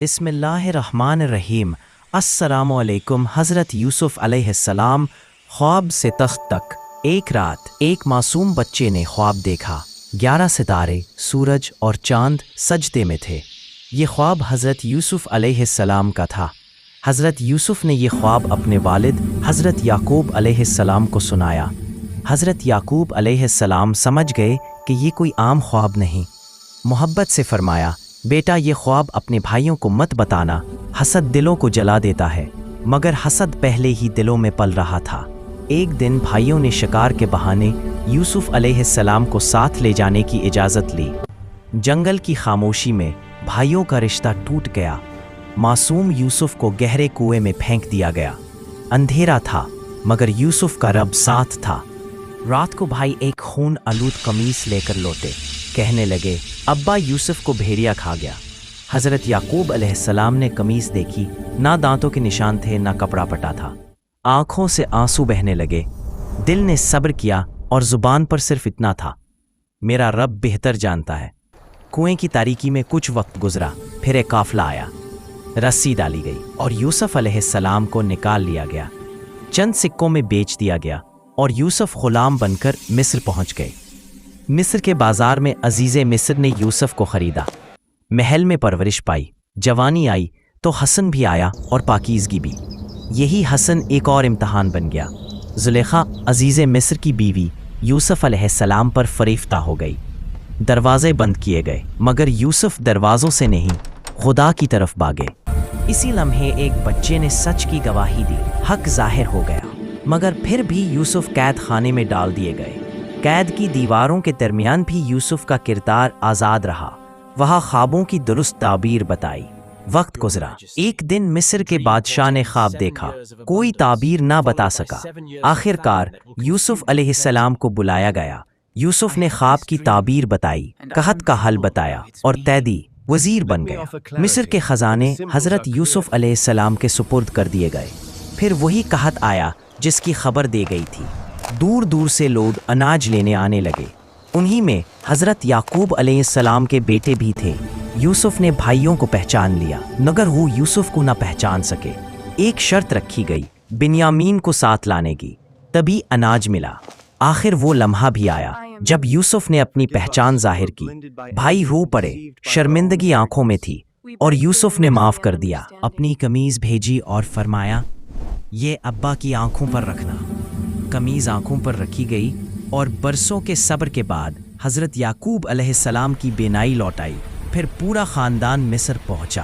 بسم اللہ الرحمن الرحیم۔ السلام علیکم۔ حضرت یوسف علیہ السلام خواب سے تخت تک۔ ایک رات ایک معصوم بچے نے خواب دیکھا، 11 ستارے، سورج اور چاند سجدے میں تھے۔ یہ خواب حضرت یوسف علیہ السلام کا تھا۔ حضرت یوسف نے یہ خواب اپنے والد حضرت یعقوب علیہ السلام کو سنایا۔ حضرت یعقوب علیہ السلام سمجھ گئے کہ یہ کوئی عام خواب نہیں۔ محبت سے فرمایا، بیٹا یہ خواب اپنے بھائیوں کو مت بتانا، حسد دلوں کو جلا دیتا ہے۔ مگر حسد پہلے ہی دلوں میں پل رہا تھا۔ ایک دن بھائیوں نے شکار کے بہانے یوسف علیہ السلام کو ساتھ لے جانے کی اجازت لی۔ جنگل کی خاموشی میں بھائیوں کا رشتہ ٹوٹ گیا۔ معصوم یوسف کو گہرے کنویں میں پھینک دیا گیا۔ اندھیرا تھا مگر یوسف کا رب ساتھ تھا۔ رات کو بھائی ایک خون آلود قمیص لے کر لوٹے، کہنے لگے، ابا یوسف کو بھیڑیا کھا گیا۔ حضرت یعقوب علیہ السلام نے قمیص دیکھی، نہ دانتوں کے نشان تھے نہ کپڑا پٹا تھا۔ آنکھوں سے آنسو بہنے لگے۔ دل نے صبر کیا اور زبان پر صرف اتنا تھا، میرا رب بہتر جانتا ہے۔ کنویں کی تاریکی میں کچھ وقت گزرا، پھر ایک قافلہ آیا۔ رسی ڈالی گئی اور یوسف علیہ السلام کو نکال لیا گیا۔ چند سکوں میں بیچ دیا گیا اور یوسف غلام بن کر مصر پہنچ گئے۔ مصر کے بازار میں عزیز مصر نے یوسف کو خریدا۔ محل میں پرورش پائی، جوانی آئی تو حسن بھی آیا اور پاکیزگی بھی۔ یہی حسن ایک اور امتحان بن گیا۔ زلیخا عزیز مصر کی بیوی یوسف علیہ السلام پر فریفتہ ہو گئی۔ دروازے بند کیے گئے مگر یوسف دروازوں سے نہیں، خدا کی طرف بھاگے۔ اسی لمحے ایک بچے نے سچ کی گواہی دی، حق ظاہر ہو گیا۔ مگر پھر بھی یوسف قید خانے میں ڈال دیے گئے۔ قید کی دیواروں کے درمیان بھی یوسف کا کردار آزاد رہا۔ وہاں خوابوں کی درست تعبیر بتائی۔ وقت گزرا۔ ایک دن مصر کے بادشاہ نے خواب دیکھا، کوئی تعبیر نہ بتا سکا۔ آخر کار یوسف علیہ السلام کو بلایا گیا۔ یوسف نے خواب کی تعبیر بتائی، قحط کا حل بتایا اور قیدی وزیر بن گیا۔ مصر کے خزانے حضرت یوسف علیہ السلام کے سپرد کر دیے گئے۔ پھر وہی قحط آیا جس کی خبر دی گئی تھی۔ دور دور سے لوگ اناج لینے آنے لگے۔ انہی میں حضرت یعقوب علیہ السلام کے بیٹے بھی تھے۔ یوسف نے بھائیوں کو پہچان لیا مگر وہ یوسف کو نہ پہچان سکے۔ ایک شرط رکھی گئی، بنیامین کو ساتھ لانے کی، تبھی اناج ملا۔ آخر وہ لمحہ بھی آیا جب یوسف نے اپنی پہچان ظاہر کی۔ بھائی رو پڑے، شرمندگی آنکھوں میں تھی اور یوسف نے معاف کر دیا۔ اپنی قمیض بھیجی اور فرمایا، یہ ابا کی آنکھوں پر رکھنا۔ قمیض آنکھوں پر رکھی گئی اور برسوں کے صبر کے بعد حضرت یعقوب علیہ السلام کی بینائی لوٹ آئی۔ پھر پورا خاندان مصر پہنچا۔